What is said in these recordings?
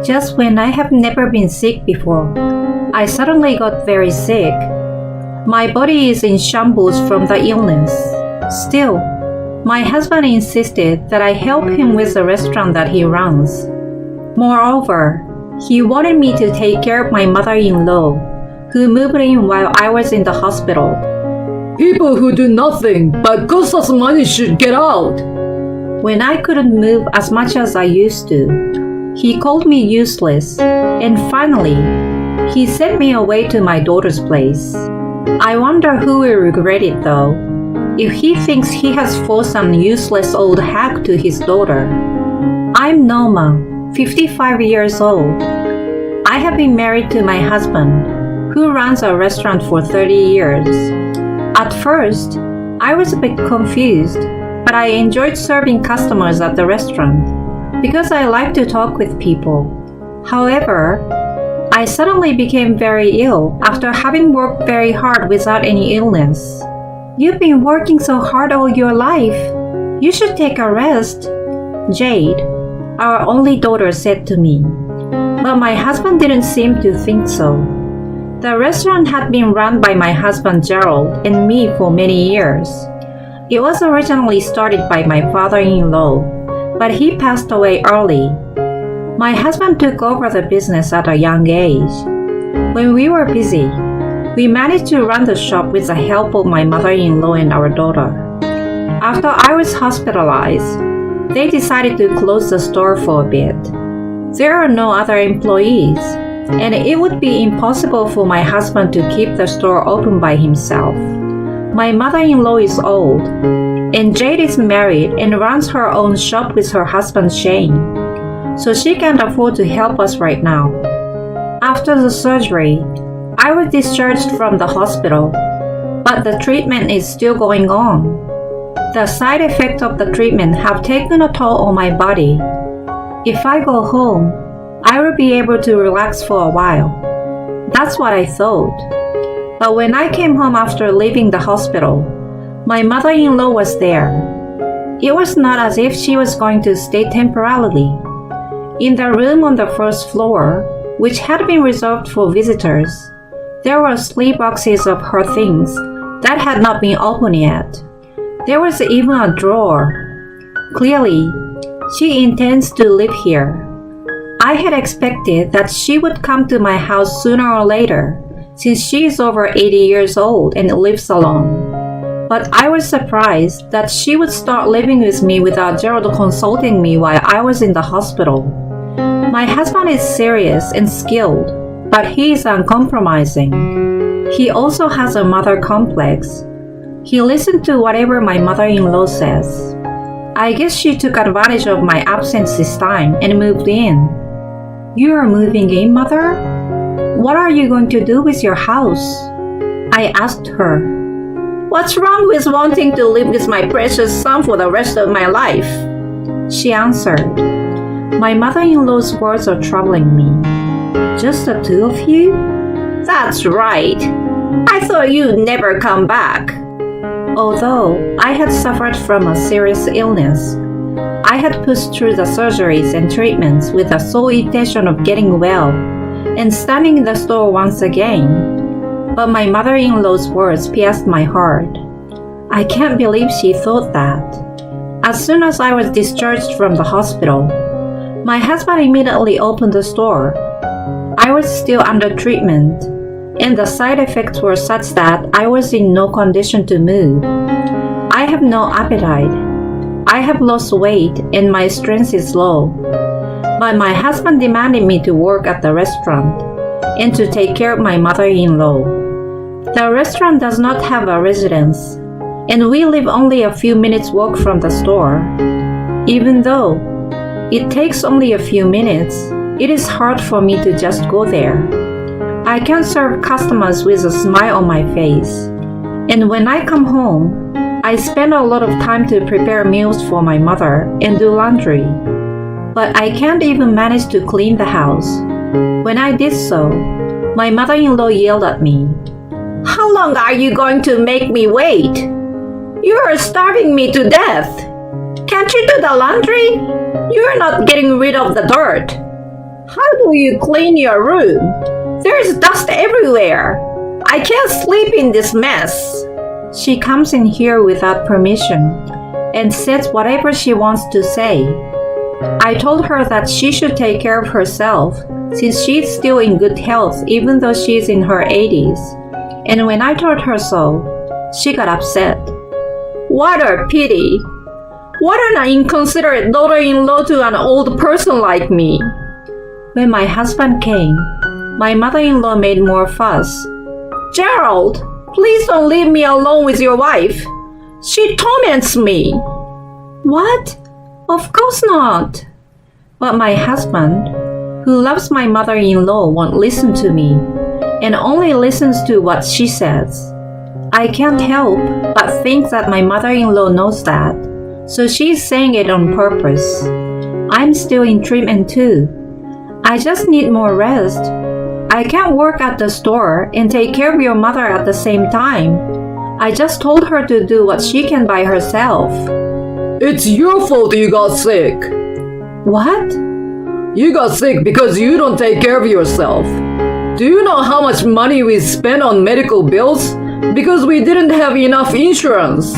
Just when I have never been sick before, I suddenly got very sick. My body is in shambles from the illness. Still, my husband insisted that I help him with the restaurant that he runs. Moreover, he wanted me to take care of my mother-in-law, who moved in while I was in the hospital. People who do nothing but cost us money should get out. When I couldn't move as much as I used to, he called me useless, and finally, he sent me away to my daughter's place. I wonder who will regret it though, if he thinks he has forced some useless old hack to his daughter. I'm Norma, 55 years old. I have been married to my husband, who runs a restaurant for 30 years. At first, I was a bit confused, but I enjoyed serving customers at the restaurant because I like to talk with people. However, I suddenly became very ill after having worked very hard without any illness. You've been working so hard all your life. You should take a rest, Jade, our only daughter, said to me. But my husband didn't seem to think so. The restaurant had been run by my husband Gerald and me for many years. It was originally started by my father-in-law, but he passed away early. My husband took over the business at a young age. When we were busy, we managed to run the shop with the help of my mother-in-law and our daughter. After I was hospitalized, they decided to close the store for a bit. There are no other employees, and it would be impossible for my husband to keep the store open by himself. My mother-in-law is old, and Jade is married and runs her own shop with her husband Shane, so she can't afford to help us right now. After the surgery, I was discharged from the hospital, but the treatment is still going on. The side effects of the treatment have taken a toll on my body. If I go home, I will be able to relax for a while. That's what I thought. But when I came home after leaving the hospital, my mother-in-law was there. It was not as if she was going to stay temporarily. In the room on the first floor, which had been reserved for visitors, there were 3 boxes of her things that had not been opened yet. There was even a drawer. Clearly, she intends to live here. I had expected that she would come to my house sooner or later, since she is over 80 years old and lives alone. But I was surprised that she would start living with me without Gerald consulting me while I was in the hospital. My husband is serious and skilled, but he is uncompromising. He also has a mother complex. He listened to whatever my mother-in-law says. I guess she took advantage of my absence this time and moved in. You are moving in, Mother? What are you going to do with your house? I asked her. What's wrong with wanting to live with my precious son for the rest of my life? She answered. My mother-in-law's words are troubling me. Just the 2 of you? That's right. I thought you'd never come back. Although I had suffered from a serious illness, I had pushed through the surgeries and treatments with the sole intention of getting well and standing in the store once again. But my mother-in-law's words pierced my heart. I can't believe she thought that. As soon as I was discharged from the hospital, my husband immediately opened the store. I was still under treatment, and the side effects were such that I was in no condition to move. I have no appetite. I have lost weight and my strength is low. But my husband demanded me to work at the restaurant and to take care of my mother-in-law. The restaurant does not have a residence, and we live only a few minutes walk from the store. Even though it takes only a few minutes, it is hard for me to just go there. I can serve customers with a smile on my face, and when I come home, I spend a lot of time to prepare meals for my mother and do laundry. But I can't even manage to clean the house. When I did so, my mother-in-law yelled at me. How long are you going to make me wait? You are starving me to death. Can't you do the laundry? You are not getting rid of the dirt. How do you clean your room? There's dust everywhere. I can't sleep in this mess. She comes in here without permission and says whatever she wants to say. I told her that she should take care of herself since she's still in good health even though she's in her 80s. And when I told her so, she got upset. What a pity. What an inconsiderate daughter-in-law to an old person like me. When my husband came, my mother-in-law made more fuss. Gerald, please don't leave me alone with your wife. She torments me. What? Of course not. But my husband, who loves my mother-in-law, won't listen to me and only listens to what she says. I can't help but think that my mother-in-law knows that, so she's saying it on purpose. I'm still in treatment too. I just need more rest. I can't work at the store and take care of your mother at the same time. I just told her to do what she can by herself. It's your fault you got sick. What? You got sick because you don't take care of yourself. Do you know how much money we spent on medical bills? Because we didn't have enough insurance.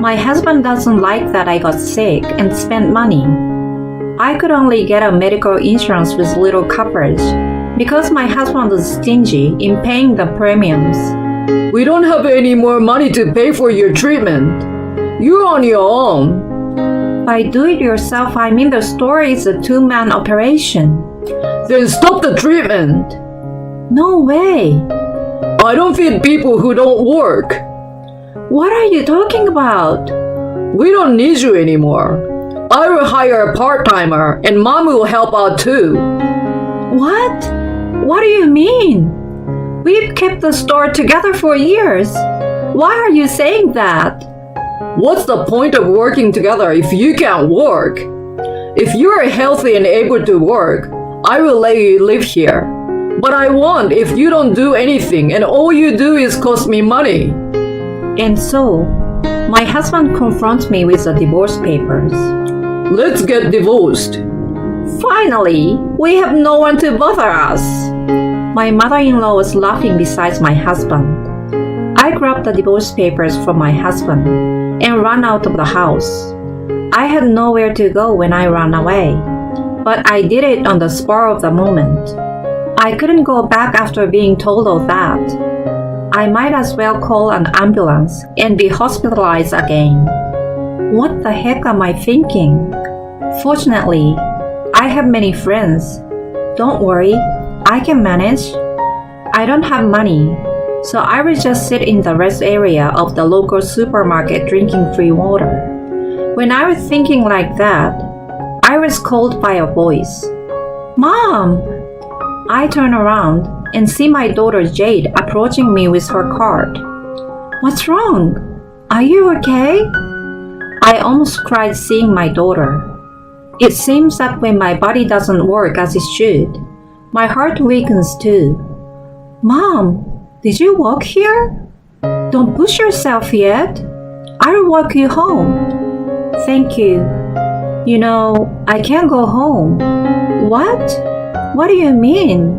My husband doesn't like that I got sick and spent money. I could only get a medical insurance with little coverage because my husband was stingy in paying the premiums. We don't have any more money to pay for your treatment. You're on your own. By do it yourself, I mean the store is a two-man operation. Then stop the treatment. No way. I don't feed people who don't work. What are you talking about? We don't need you anymore. I will hire a part-timer and Mom will help out too. What? What do you mean? We've kept the store together for years. Why are you saying that? What's the point of working together if you can't work? If you are healthy and able to work, I will let you live here. But I won't if you don't do anything and all you do is cost me money. And so, my husband confronts me with the divorce papers. Let's get divorced. Finally, we have no one to bother us. My mother-in-law was laughing beside my husband. I grabbed the divorce papers from my husband and ran out of the house. I had nowhere to go when I ran away, but I did it on the spur of the moment. I couldn't go back after being told all that. I might as well call an ambulance and be hospitalized again. What the heck am I thinking? Fortunately, I have many friends. Don't worry, I can manage. I don't have money, so I will just sit in the rest area of the local supermarket drinking free water. When I was thinking like that, I was called by a voice. Mom! I turn around and see my daughter Jade approaching me with her cart. What's wrong? Are you okay? I almost cried seeing my daughter. It seems that when my body doesn't work as it should, my heart weakens too. Mom, did you walk here? Don't push yourself yet. I'll walk you home. Thank you. You know, I can't go home. What? What do you mean?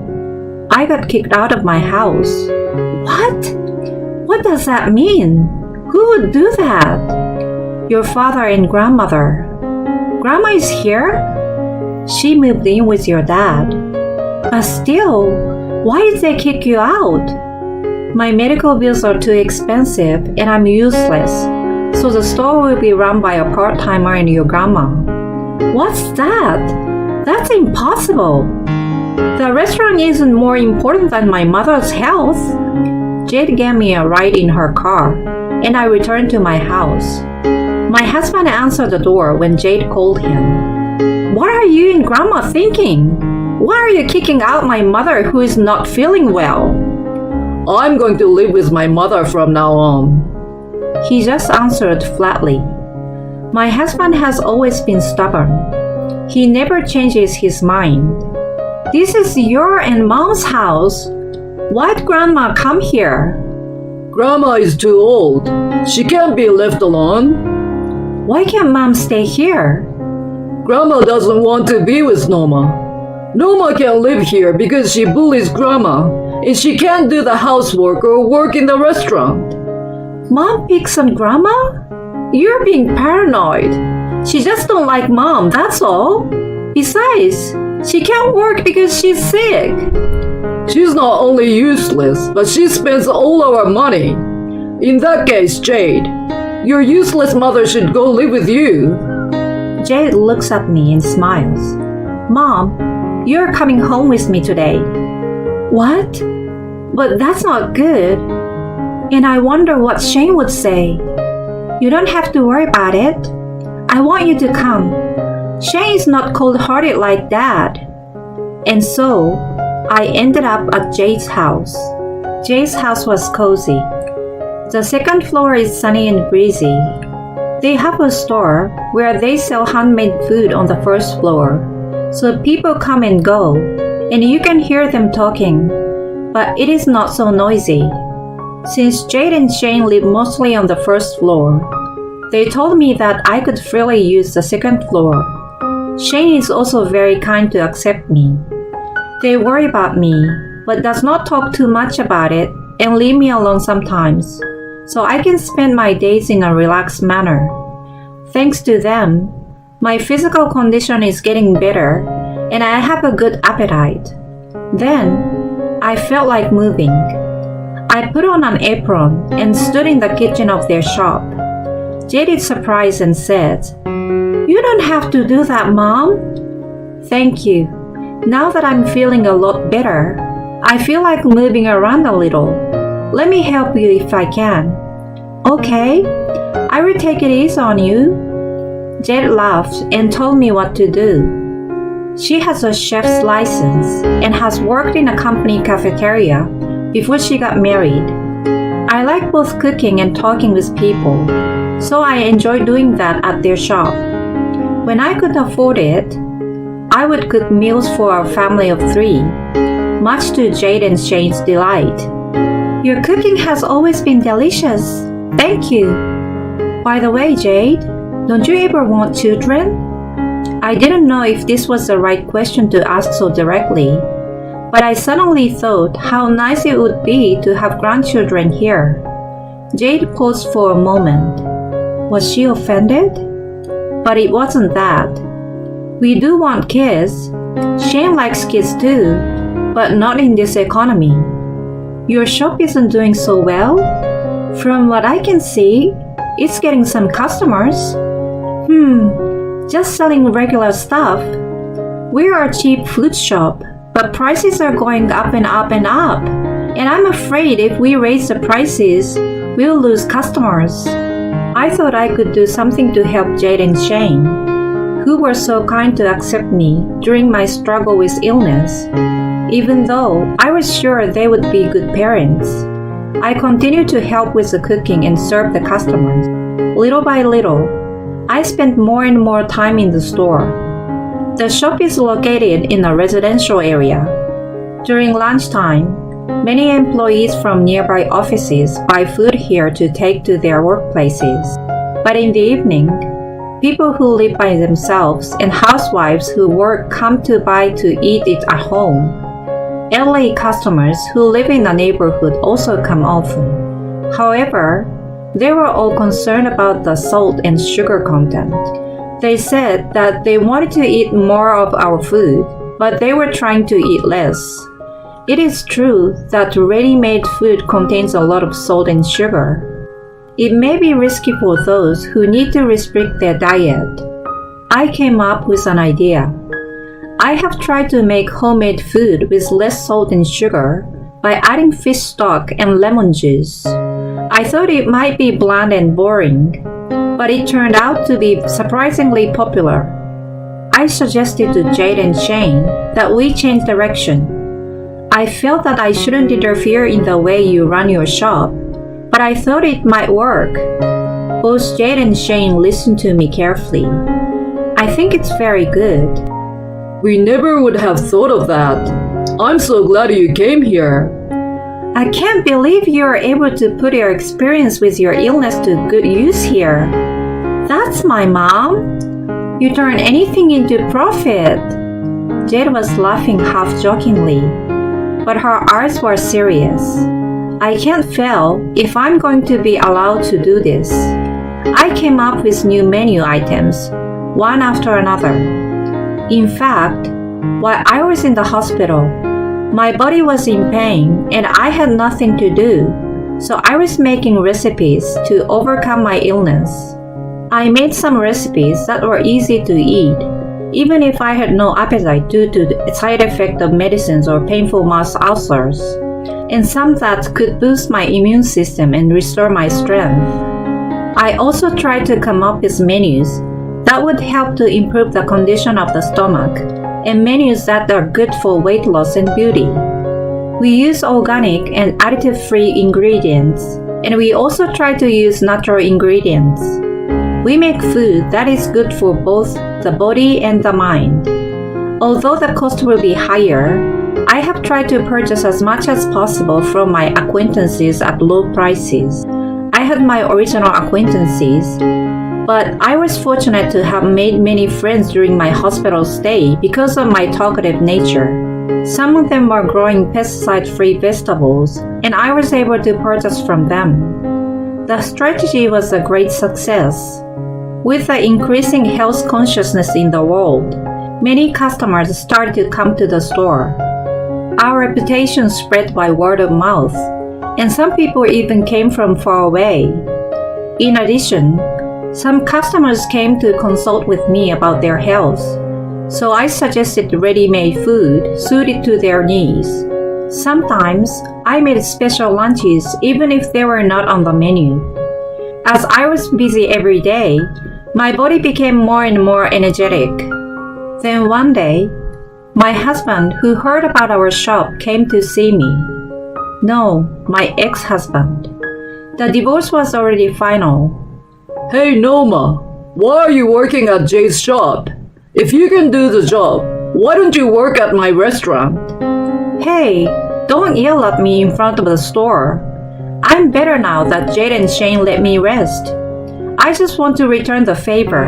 I got kicked out of my house. What? What does that mean? Who would do that? Your father and grandmother. Grandma is here? She moved in with your dad. But still, why did they kick you out? My medical bills are too expensive and I'm useless, so the store will be run by a part-timer and your grandma. What's that? That's impossible. The restaurant isn't more important than my mother's health. Jade gave me a ride in her car, and I returned to my house. My husband answered the door when Jade called him. What are you and Grandma thinking? Why are you kicking out my mother who is not feeling well? I'm going to live with my mother from now on. He just answered flatly. My husband has always been stubborn. He never changes his mind. This is your and Mom's house. Why'd Grandma come here? Grandma is too old. She can't be left alone. Why can't Mom stay here? Grandma doesn't want to be with Norma. Noma can't live here because she bullies Grandma, and she can't do the housework or work in the restaurant. Mom picks on Grandma? You're being paranoid. She just don't like Mom, that's all. Besides, she can't work because she's sick. She's not only useless, but she spends all our money. In that case, Jade, your useless mother should go live with you. Jade looks at me and smiles. Mom, you're coming home with me today. What? But that's not good. And I wonder what Shane would say. You don't have to worry about it. I want you to come. Shane is not cold-hearted like Dad. And so, I ended up at Jade's house. Jade's house was cozy. The second floor is sunny and breezy. They have a store where they sell handmade food on the first floor. So people come and go, and you can hear them talking. But it is not so noisy. Since Jade and Shane live mostly on the first floor, they told me that I could freely use the second floor. Shane is also very kind to accept me. They worry about me, but does not talk too much about it and leave me alone sometimes, so I can spend my days in a relaxed manner. Thanks to them, my physical condition is getting better and I have a good appetite. Then, I felt like moving. I put on an apron and stood in the kitchen of their shop. Jade is surprised and said, "You don't have to do that, Mom." Thank you. Now that I'm feeling a lot better, I feel like moving around a little. Let me help you if I can. Okay, I will take it easy on you. Jade laughed and told me what to do. She has a chef's license and has worked in a company cafeteria before she got married. I like both cooking and talking with people, so I enjoy doing that at their shop. When I could afford it, I would cook meals for our family of 3, much to Jade and Shane's delight. Your cooking has always been delicious. Thank you. By the way, Jade, don't you ever want children? I didn't know if this was the right question to ask so directly, but I suddenly thought how nice it would be to have grandchildren here. Jade paused for a moment. Was she offended? But it wasn't that. We do want kids. Shane likes kids too, but not in this economy. Your shop isn't doing so well. From what I can see, it's getting some customers. Just selling regular stuff. We are a cheap food shop, but prices are going up and up and up. And I'm afraid if we raise the prices, we'll lose customers. I thought I could do something to help Jade and Shane, who were so kind to accept me during my struggle with illness. Even though I was sure they would be good parents, I continued to help with the cooking and serve the customers. Little by little, I spent more and more time in the store. The shop is located in a residential area. During lunchtime, many employees from nearby offices buy food here to take to their workplaces. But in the evening, people who live by themselves and housewives who work come to buy to eat it at home. Elderly customers who live in the neighborhood also come often. However, they were all concerned about the salt and sugar content. They said that they wanted to eat more of our food, but they were trying to eat less. It is true that ready-made food contains a lot of salt and sugar. It may be risky for those who need to restrict their diet. I came up with an idea. I have tried to make homemade food with less salt and sugar by adding fish stock and lemon juice. I thought it might be bland and boring, but it turned out to be surprisingly popular. I suggested to Jade and Shane that we change direction. I felt that I shouldn't interfere in the way you run your shop, but I thought it might work. Both Jade and Shane listened to me carefully. I think it's very good. We never would have thought of that. I'm so glad you came here. I can't believe you are able to put your experience with your illness to good use here. That's my mom. You turn anything into profit. Jade was laughing half-jokingly, but her eyes were serious. I can't fail if I'm going to be allowed to do this. I came up with new menu items, one after another. In fact, while I was in the hospital, my body was in pain and I had nothing to do, so I was making recipes to overcome my illness. I made some recipes that were easy to eat, even if I had no appetite due to the side effect of medicines or painful mouth ulcers, and some that could boost my immune system and restore my strength. I also tried to come up with menus that would help to improve the condition of the stomach, and menus that are good for weight loss and beauty. We use organic and additive-free ingredients, and we also try to use natural ingredients. We make food that is good for both the body and the mind. Although the cost will be higher, I have tried to purchase as much as possible from my acquaintances at low prices. I had my original acquaintances, but I was fortunate to have made many friends during my hospital stay because of my talkative nature. Some of them were growing pesticide-free vegetables, and I was able to purchase from them. The strategy was a great success. With the increasing health consciousness in the world, many customers started to come to the store. Our reputation spread by word of mouth, and some people even came from far away. In addition, some customers came to consult with me about their health, so I suggested ready-made food suited to their needs. Sometimes I made special lunches even if they were not on the menu. As I was busy every day, my body became more and more energetic. Then one day, my husband, who heard about our shop, came to see me. No, my ex-husband. The divorce was already final. Hey Noma, why are you working at Jade's shop? If you can do the job, why don't you work at my restaurant? Hey, don't yell at me in front of the store. I'm better now that Jade and Shane let me rest. I just want to return the favor.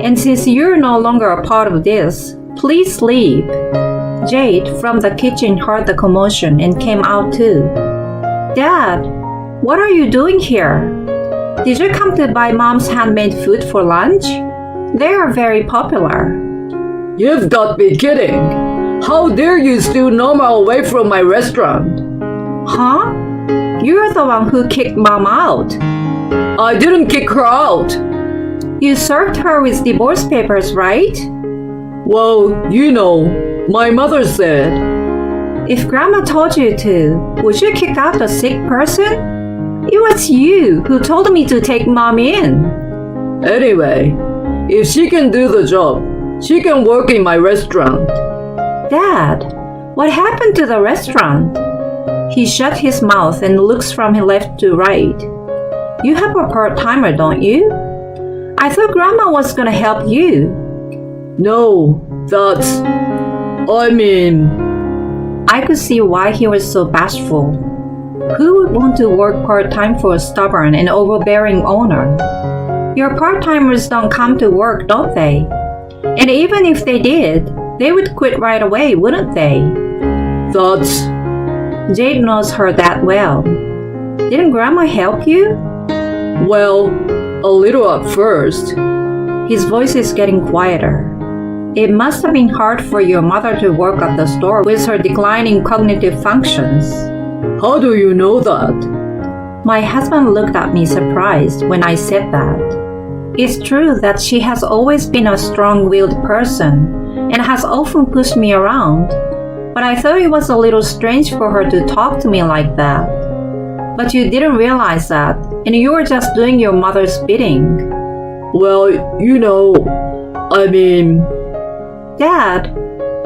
And since you're no longer a part of this, please leave. Jade from the kitchen heard the commotion and came out too. Dad, what are you doing here? Did you come to buy Mom's handmade food for lunch? They are very popular. You've got to be kidding. How dare you steal Noma away from my restaurant? Huh? You're the one who kicked Mom out. I didn't kick her out. You served her with divorce papers, right? Well, you know, my mother said. If Grandma told you to, would you kick out a sick person? It was you who told me to take Mom in. Anyway, if she can do the job, she can work in my restaurant. Dad, what happened to the restaurant? He shut his mouth and looks from left to right. You have a part-timer, don't you? I thought Grandma was gonna help you. No, I could see why he was so bashful. Who would want to work part-time for a stubborn and overbearing owner? Your part-timers don't come to work, don't they? And even if they did, they would quit right away, wouldn't they? Jade knows her that well. Didn't Grandma help you? Well, a little at first. His voice is getting quieter. It must have been hard for your mother to work at the store with her declining cognitive functions. How do you know that? My husband looked at me surprised when I said that. It's true that she has always been a strong-willed person and has often pushed me around, but I thought it was a little strange for her to talk to me like that. But you didn't realize that, and you were just doing your mother's bidding. Well, you know, Dad,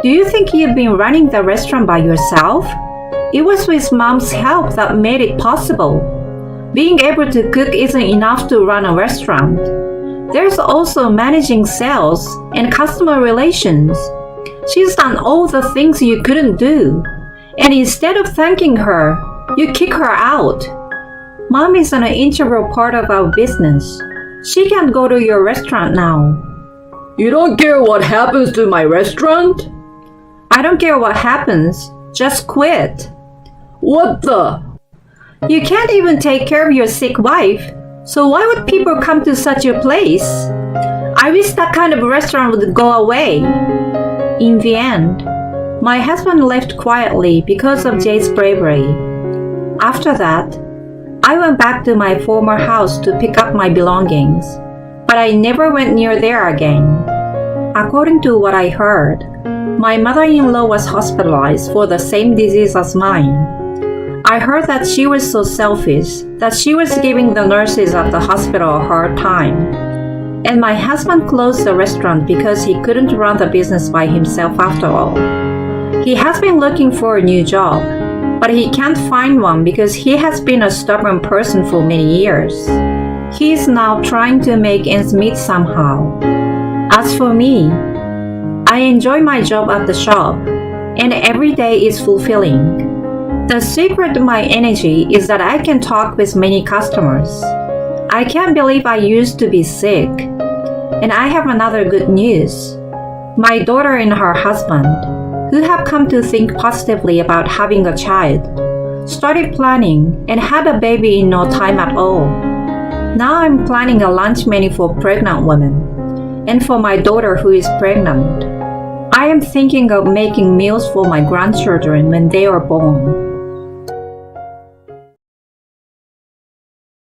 do you think you've been running the restaurant by yourself? It was with Mom's help that made it possible. Being able to cook isn't enough to run a restaurant. There's also managing sales and customer relations. She's done all the things you couldn't do. And instead of thanking her, you kick her out. Mom is an integral part of our business. She can't go to your restaurant now. You don't care what happens to my restaurant? I don't care what happens. Just quit. What the? You can't even take care of your sick wife. So why would people come to such a place? I wish that kind of restaurant would go away. In the end, my husband left quietly because of Jay's bravery. After that, I went back to my former house to pick up my belongings, but I never went near there again. According to what I heard, my mother-in-law was hospitalized for the same disease as mine. I heard that she was so selfish that she was giving the nurses at the hospital a hard time. And my husband closed the restaurant because he couldn't run the business by himself after all. He has been looking for a new job, but he can't find one because he has been a stubborn person for many years. He is now trying to make ends meet somehow. As for me, I enjoy my job at the shop, and every day is fulfilling. The secret to my energy is that I can talk with many customers. I can't believe I used to be sick. And I have another good news. My daughter and her husband, who have come to think positively about having a child, started planning and had a baby in no time at all. Now I'm planning a lunch menu for pregnant women and for my daughter who is pregnant. I am thinking of making meals for my grandchildren when they are born.